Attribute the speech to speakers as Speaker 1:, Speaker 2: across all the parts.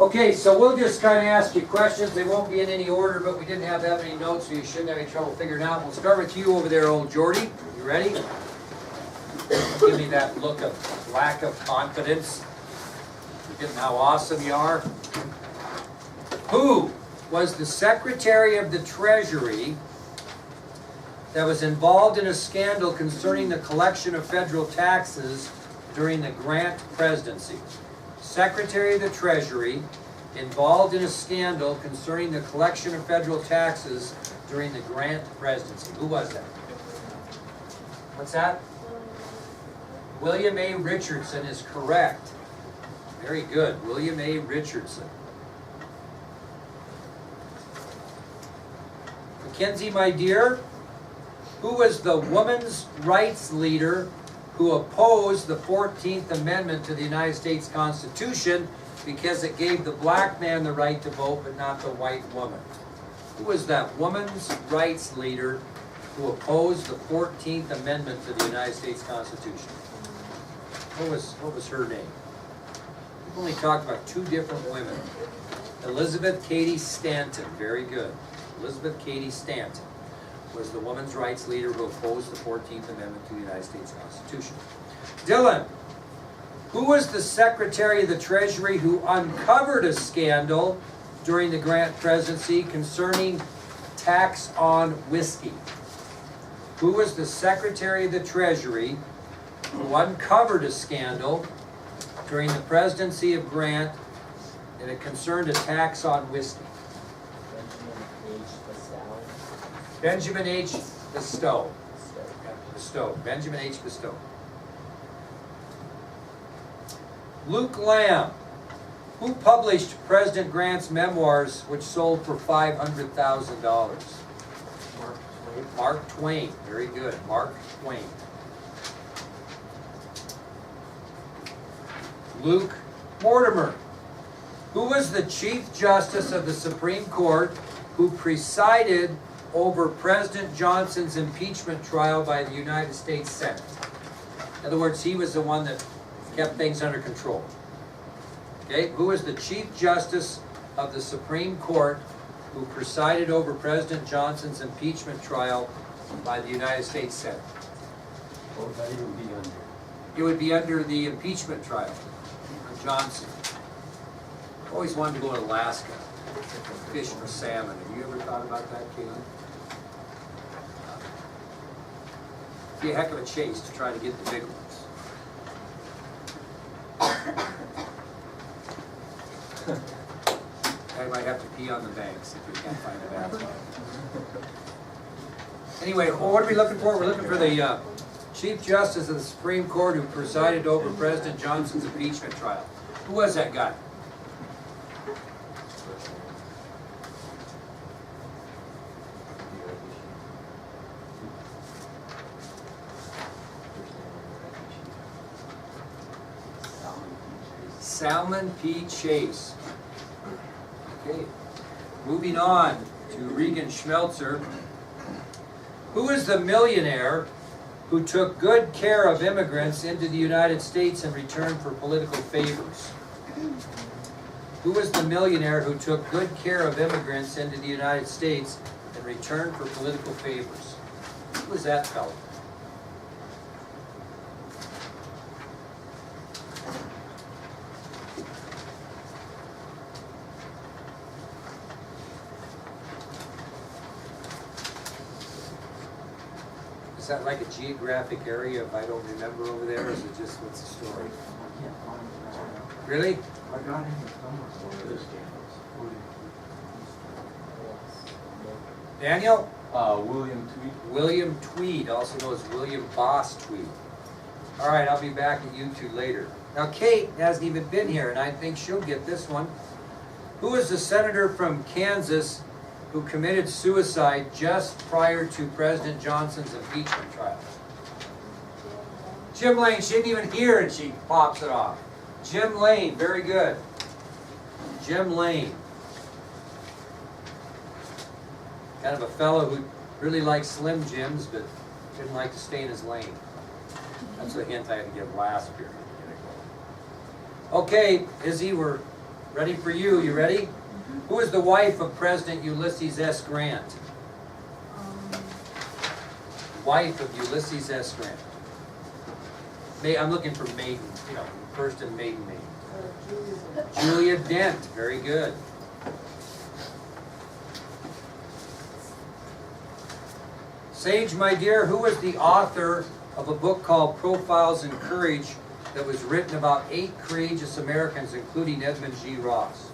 Speaker 1: Okay, so we'll just kind of ask you questions. They won't be in any order, but we didn't have that many notes, so you shouldn't have any trouble figuring out. We'll start with you over there, old Jordy. You ready? Give me that look of lack of confidence. Forgetting how awesome you are. Who was the Secretary of the Treasury that was involved in a scandal concerning the collection of federal taxes during the Grant presidency? Secretary of the Treasury involved in a scandal concerning the collection of federal taxes during the Grant presidency. Who was that? What's that? William A. Richardson is correct. Very good. William A. Richardson. Mackenzie, my dear, who was the women's rights leader who opposed the 14th Amendment to the United States Constitution because it gave the black man the right to vote but not the white woman? Who was that women's rights leader who opposed the 14th Amendment to the United States Constitution? What was her name? We've only talked about two different women. Elizabeth Cady Stanton. Very good. Elizabeth Cady Stanton was the women's rights leader who opposed the 14th Amendment to the United States Constitution. Dylan, who was the Secretary of the Treasury who uncovered a scandal during the Grant presidency concerning tax on whiskey? Who was the Secretary of the Treasury who uncovered a scandal during the presidency of Grant and it concerned a tax on whiskey? Benjamin H. Bestow. Bestow. Benjamin H. Bestow. Luke Lamb, who published President Grant's memoirs, which sold for $500,000? Mark Twain. Very good. Mark Twain. Luke Mortimer, who was the Chief Justice of the Supreme Court who presided over President Johnson's impeachment trial by the United States Senate. In other words, he was the one that kept things under control. Okay, who was the Chief Justice of the Supreme Court who presided over President Johnson's impeachment trial by the United States Senate?
Speaker 2: What would that even be under?
Speaker 1: It would be under the impeachment trial of Johnson. Always wanted to go to Alaska, fish for salmon. Have you ever thought about that, Caitlin? It'd be a heck of a chase to try to get the big ones. I might have to pee on the banks if we can't find a bathroom. Anyway, well, what are we looking for? We're looking for the Chief Justice of the Supreme Court who presided over President Johnson's impeachment trial. Who was that guy? Salmon P. Chase. Okay, moving on to Regan Schmelzer. Who is the millionaire who took good care of immigrants into the United States in return for political favors? Who was the millionaire who took good care of immigrants into the United States in return for political favors? Who was that fellow? Is that like a geographic area if I don't remember over there, or is it just, what's the story?
Speaker 2: I can't find it right now.
Speaker 1: Really?
Speaker 2: I got him somewhere.
Speaker 1: Daniel?
Speaker 2: William Tweed.
Speaker 1: William Tweed, also known as William Boss Tweed. All right, I'll be back at you two later. Now, Kate hasn't even been here, and I think she'll get this one. Who is the senator from Kansas who committed suicide just prior to President Johnson's impeachment trial? Jim Lane. She didn't even hear it, she pops it off. Jim Lane, very good. Jim Lane. Kind of a fellow who really liked Slim Jims, but didn't like to stay in his lane. That's the hint I had to give last period. Okay, Izzy, we're Ready for you. You ready? Who is the wife of President Ulysses S. Grant? Wife of Ulysses S. Grant. I'm looking for maiden, first and maiden name. Julia Dent. Very good. Sage, my dear, who is the author of a book called Profiles in Courage that was written about 8 courageous Americans, including Edmund G. Ross?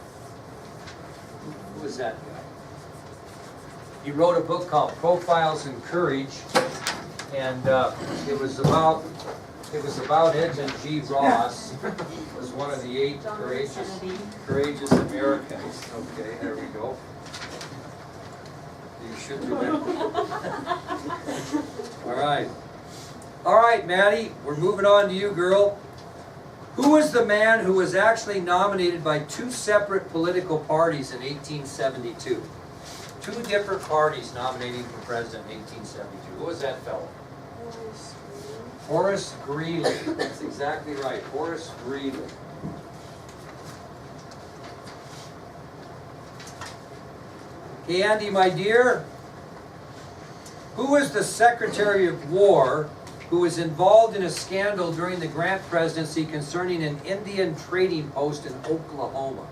Speaker 1: Who was that guy? He wrote a book called Profiles in Courage, and it was about Edmund G. Ross. Was one of the 8 courageous Americans. Okay, there we go. You should remember. All right, Maddie, we're moving on to you, girl. Who was the man who was actually nominated by 2 separate political parties in 1872? 2 different parties nominating for president in 1872. Who was that fellow? Horace Greeley. That's exactly right. Horace Greeley. Okay, Andy, my dear. Who was the Secretary of War who was involved in a scandal during the Grant presidency concerning an Indian trading post in Oklahoma?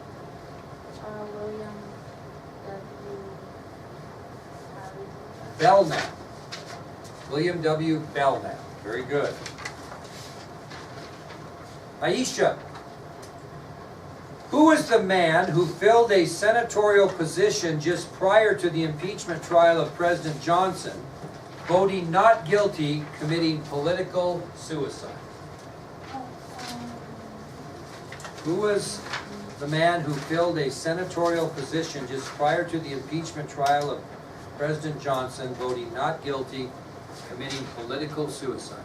Speaker 3: William W.
Speaker 1: Belknap. William W. Belknap. Very good. Aisha. Who was the man who filled a senatorial position just prior to the impeachment trial of President Johnson, voting not guilty, committing political suicide? Who was the man who filled a senatorial position just prior to the impeachment trial of President Johnson, voting not guilty, committing political suicide?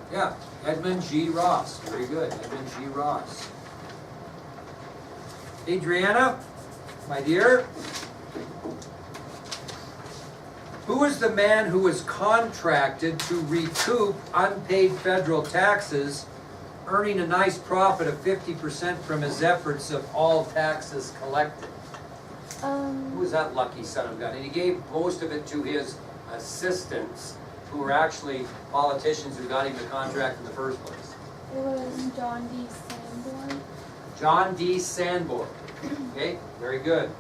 Speaker 1: Yeah, Edmund G. Ross. Very good, Edmund G. Ross. Adriana, my dear. Who is the man who was contracted to recoup unpaid federal taxes, earning a nice profit of 50% from his efforts of all taxes collected? Who was that lucky son of God? And he gave most of it to his assistants, who were actually politicians who got him the contract in the first place.
Speaker 3: It was John D. Sanborn.
Speaker 1: John D. Sanborn. Okay, very good.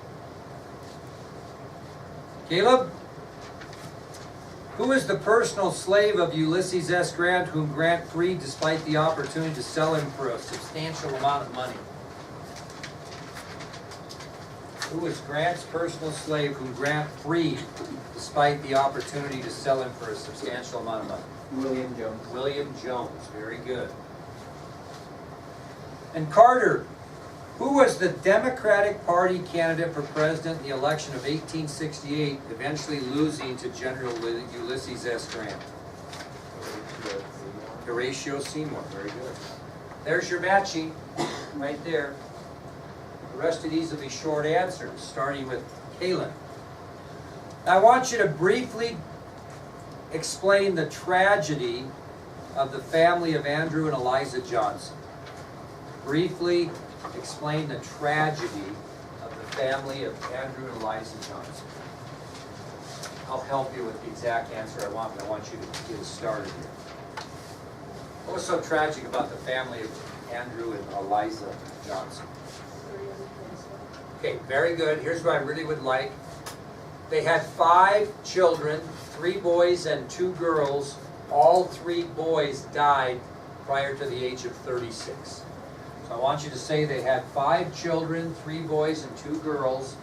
Speaker 1: Caleb? Who is the personal slave of Ulysses S. Grant, whom Grant freed despite the opportunity to sell him for a substantial amount of money? Who was Grant's personal slave whom Grant freed despite the opportunity to sell him for a substantial amount of money?
Speaker 2: William Jones.
Speaker 1: William Jones. Very good. And Carter, who was the Democratic Party candidate for president in the election of 1868, eventually losing to General Ulysses S. Grant? Horatio Seymour. Very good. There's your matching right there. The rest of these will be short answers, starting with Kaylin. I want you to briefly explain the tragedy of the family of Andrew and Eliza Johnson. Briefly explain the tragedy of the family of Andrew and Eliza Johnson. I'll help you with the exact answer I want, but I want you to get started here. What was so tragic about the family of Andrew and Eliza Johnson? Okay, very good. Here's what I really would like. They had 5 children, 3 boys and 2 girls. All 3 boys died prior to the age of 36. So I want you to say they had 5 children, 3 boys and 2 girls,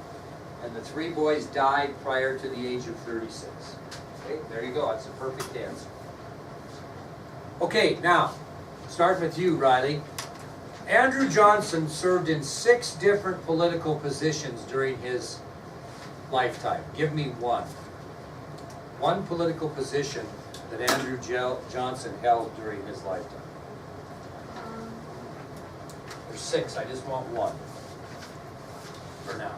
Speaker 1: and the 3 boys died prior to the age of 36. Okay, there you go. That's a perfect answer. Okay, now, start with you, Riley. Andrew Johnson served in 6 different political positions during his lifetime. Give me one. One political position that Andrew Johnson held during his lifetime. There's 6. I just want one for now.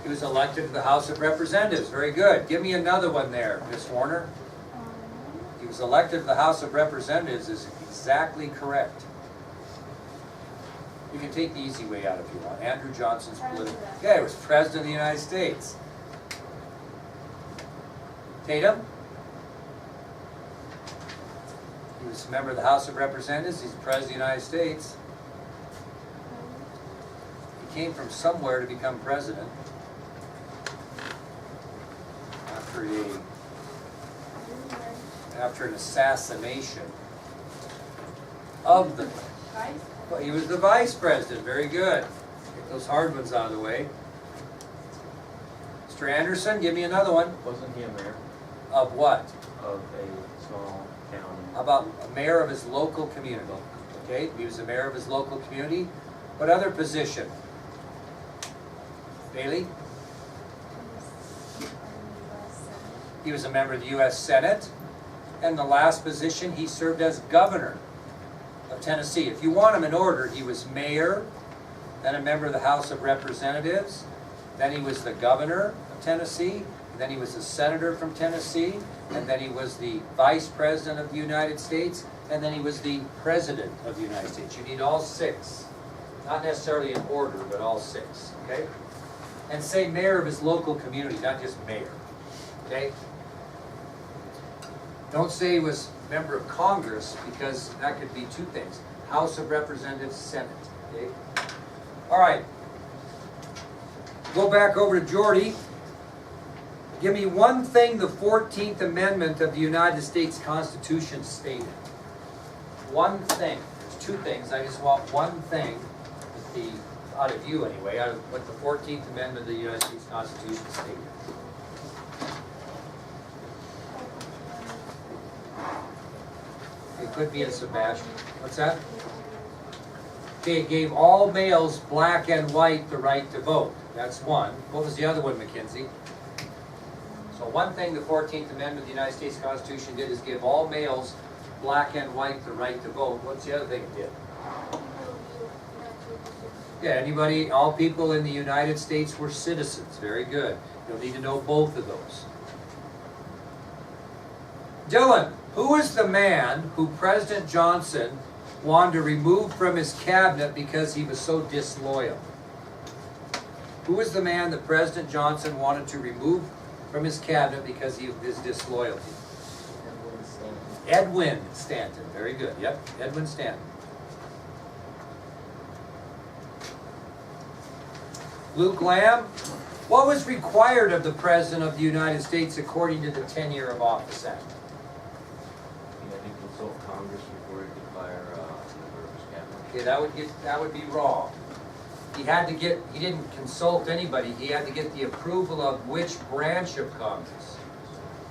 Speaker 1: He was elected to the House of Representatives. Very good. Give me another one there, Miss Warner. He was elected to the House of Representatives is exactly correct. You can take the easy way out if you want. Andrew Johnson's political. Yeah, he was President of the United States. Tatum? He was a member of the House of Representatives. He's the President of the United States. He came from somewhere to become president. After an assassination of the... Well, he was the vice president. Very good. Get those hard ones out of the way. Mr. Anderson, give me another one.
Speaker 2: Wasn't he a mayor
Speaker 1: Of what?
Speaker 2: of a small county?
Speaker 1: How about a mayor of his local community? Okay, he was a mayor of his local community. What other position? Bailey? He was a member of the U.S. Senate. And the last position, he served as governor of Tennessee. If you want him in order, he was mayor, then a member of the House of Representatives, then he was the governor of Tennessee, then he was a senator from Tennessee, and then he was the vice president of the United States, and then he was the president of the United States. You need all six. Not necessarily in order, but all six, okay? And say mayor of his local community, not just mayor, okay? Don't say he was a member of Congress, because that could be two things. House of Representatives, Senate, okay? All right. Go back over to Jordy. Give me one thing the 14th Amendment of the United States Constitution stated. One thing. There's two things. I just want one thing that the, out of you anyway, out of what the 14th Amendment of the United States Constitution stated. It could be a Sebastian. What's that? Okay, it gave all males, black and white, the right to vote. That's one. What was the other one, Mackenzie? So one thing the 14th Amendment of the United States Constitution did is give all males, black and white, the right to vote. What's the other thing it did? Yeah, anybody, all people in the United States were citizens. Very good. You'll need to know both of those. Dylan, who is the man who President Johnson wanted to remove from his cabinet because he was so disloyal? Who is the man that President Johnson wanted to remove from his cabinet because of his disloyalty? Edwin Stanton. Very good. Yep, Edwin Stanton. Luke Lamb, what was required of the President of the United States according to the Tenure of Office Act?
Speaker 2: He had to consult Congress before he could fire a member of his cabinet.
Speaker 1: Okay, that would be wrong. He didn't consult anybody. He had to get the approval of which branch of Congress?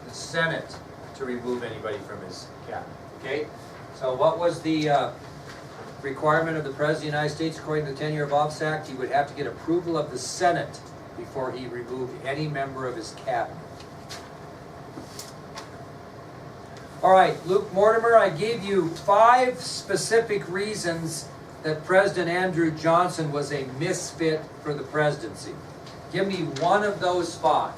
Speaker 1: The Senate, to remove anybody from his cabinet. Okay? So what was the requirement of the President of the United States according to the Tenure of Office Act? He would have to get approval of the Senate before he removed any member of his cabinet. All right, Luke Mortimer, I gave you 5 specific reasons that President Andrew Johnson was a misfit for the presidency. Give me one of those 5.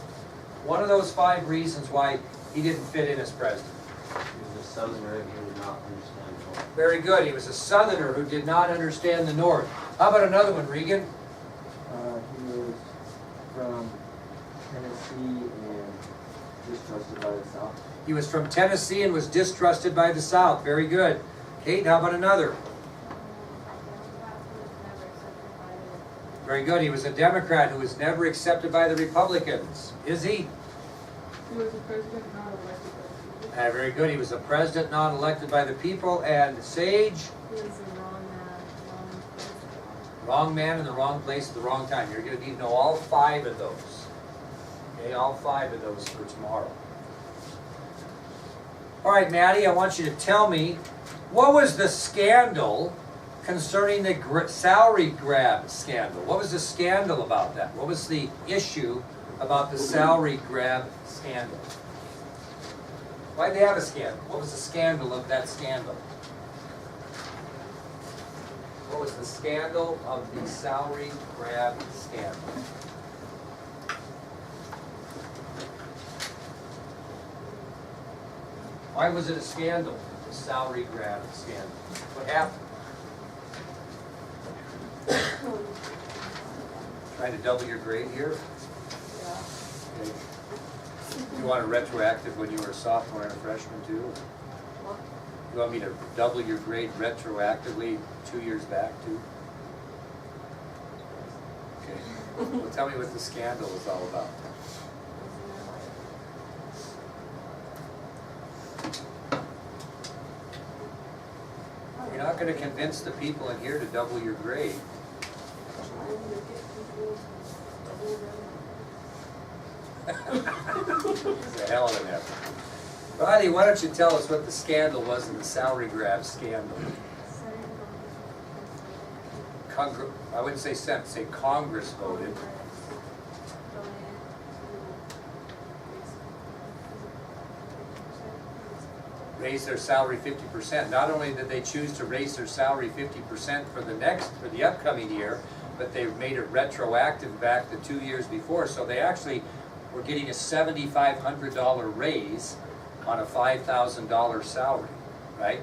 Speaker 1: One of those 5 reasons why he didn't fit in as president.
Speaker 2: He was a southerner and he did not understand the North.
Speaker 1: Very good. He was a southerner who did not understand the North. How about another one, Regan?
Speaker 4: He was from Tennessee and distrusted by the South.
Speaker 1: He was from Tennessee and was distrusted by the South. Very good. Kate, how about another? Very good. He was a Democrat who was never accepted by the Republicans. Is he?
Speaker 3: He was a president not elected by the people.
Speaker 1: Very good. He was a president not elected by the people. And Sage?
Speaker 3: He was the wrong man, wrong place.
Speaker 1: Wrong man in the wrong place at the wrong time. You're going to need to know all 5 of those. Okay, all 5 of those for tomorrow. All right, Maddie, I want you to tell me, what was the scandal concerning the salary grab scandal? What was the scandal about that? What was the issue about the salary grab scandal? Why did they have a scandal? What was the scandal of that scandal? What was the scandal of the salary grab scandal? Why was it a scandal? The salary grab scandal. What happened? Trying to double your grade here? Okay. You want a retroactive when you were a sophomore and a freshman too? You want me to double your grade retroactively 2 years back too? Okay. Well, tell me what the scandal is all about. You're not going to convince the people in here to double your grade. It's a hell of an effort. Riley, why don't you tell us what the scandal was in the salary grab scandal? I wouldn't say Senate, say Congress voted. Raise their salary 50%. Not only did they choose to raise their salary 50% for the upcoming year, but they made it retroactive back to 2 years before. So they actually were getting a $7,500 raise on a $5,000 salary, right?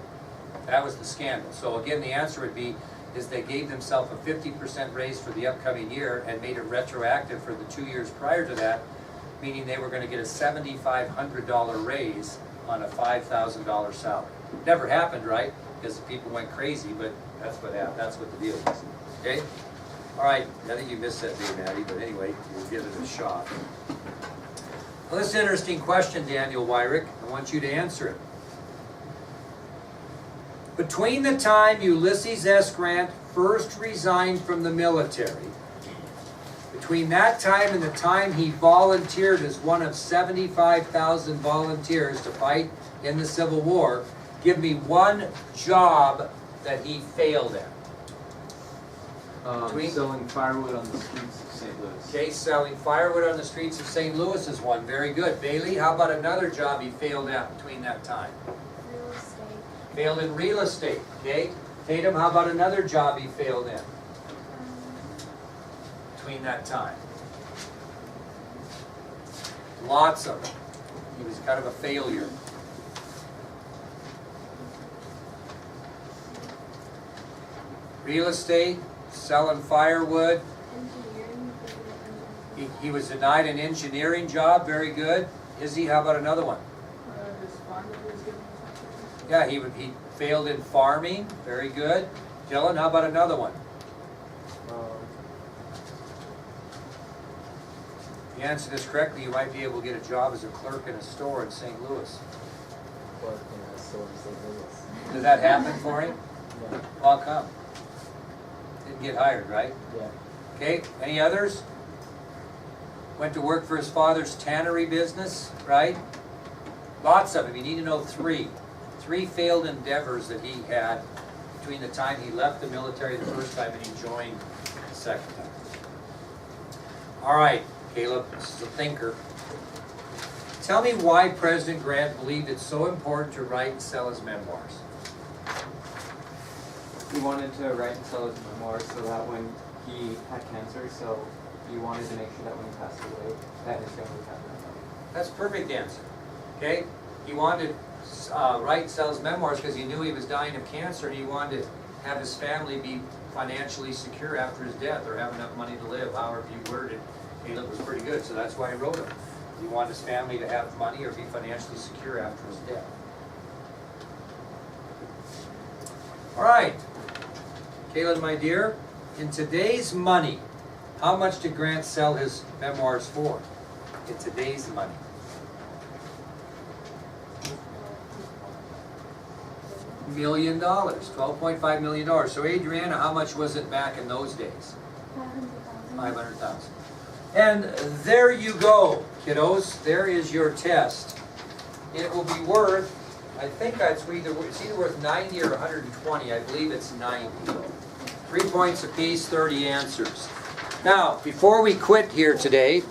Speaker 1: That was the scandal. So again, the answer would be, is they gave themselves a 50% raise for the upcoming year and made it retroactive for the 2 years prior to that, meaning they were going to get a $7,500 raise on a $5,000 salary. Never happened, right? Because the people went crazy, but that's what happened. That's what the deal is. Okay? All right. I think you missed that day, Maddie, but anyway, we'll give it a shot. Well, this is an interesting question, Daniel Wyrick. I want you to answer it. Between the time Ulysses S. Grant first resigned from the military, between that time and the time he volunteered as one of 75,000 volunteers to fight in the Civil War, give me one job that he failed at.
Speaker 5: Selling firewood on the streets of St. Louis.
Speaker 1: Okay, selling firewood on the streets of St. Louis is one. Very good. Bailey, how about another job he failed at between that time?
Speaker 6: Real estate.
Speaker 1: Failed in real estate. Okay. Tatum, how about another job he failed in between that time? Lots of them. He was kind of a failure. Real estate, selling firewood.
Speaker 6: Engineering.
Speaker 1: He was denied an engineering job. Very good. Izzy, how about another one?
Speaker 3: His farm that he was given.
Speaker 1: Yeah, he failed in farming. Very good. Dylan, how about another one? If you answer this correctly, you might be able to get a job as a clerk in a store in St. Louis.
Speaker 4: Clerk in a store in St. Louis.
Speaker 1: Did that happen for him?
Speaker 4: Yeah.
Speaker 1: How come? Didn't get hired, right?
Speaker 4: Yeah.
Speaker 1: Okay, any others? Went to work for his father's tannery business, right? Lots of them. You need to know three. Three failed endeavors that he had between the time he left the military the first time and he joined the second time. All right, Caleb, this is a thinker. Tell me why President Grant believed it's so important to write and sell his memoirs.
Speaker 5: He wanted to write and sell his memoirs so that when he had cancer, so he wanted to make sure that when he passed away, that his family would have that money.
Speaker 1: That's a perfect answer. Okay? He wanted to write and sell his memoirs because he knew he was dying of cancer and he wanted to have his family be financially secure after his death or have enough money to live, however you worded. Caleb was pretty good, so that's why he wrote them. He wanted his family to have money or be financially secure after his death. All right. Caleb, my dear, in today's money, how much did Grant sell his memoirs for? In today's money. $1 million, $12.5 million. So Adriana, how much was it back in those days?
Speaker 6: 500,000.
Speaker 1: 500,000. And there you go, kiddos. There is your test. It will be worth, I think it's either worth 90 or 120. I believe it's 90. 3 points apiece, 30 answers. Now, before we quit here today,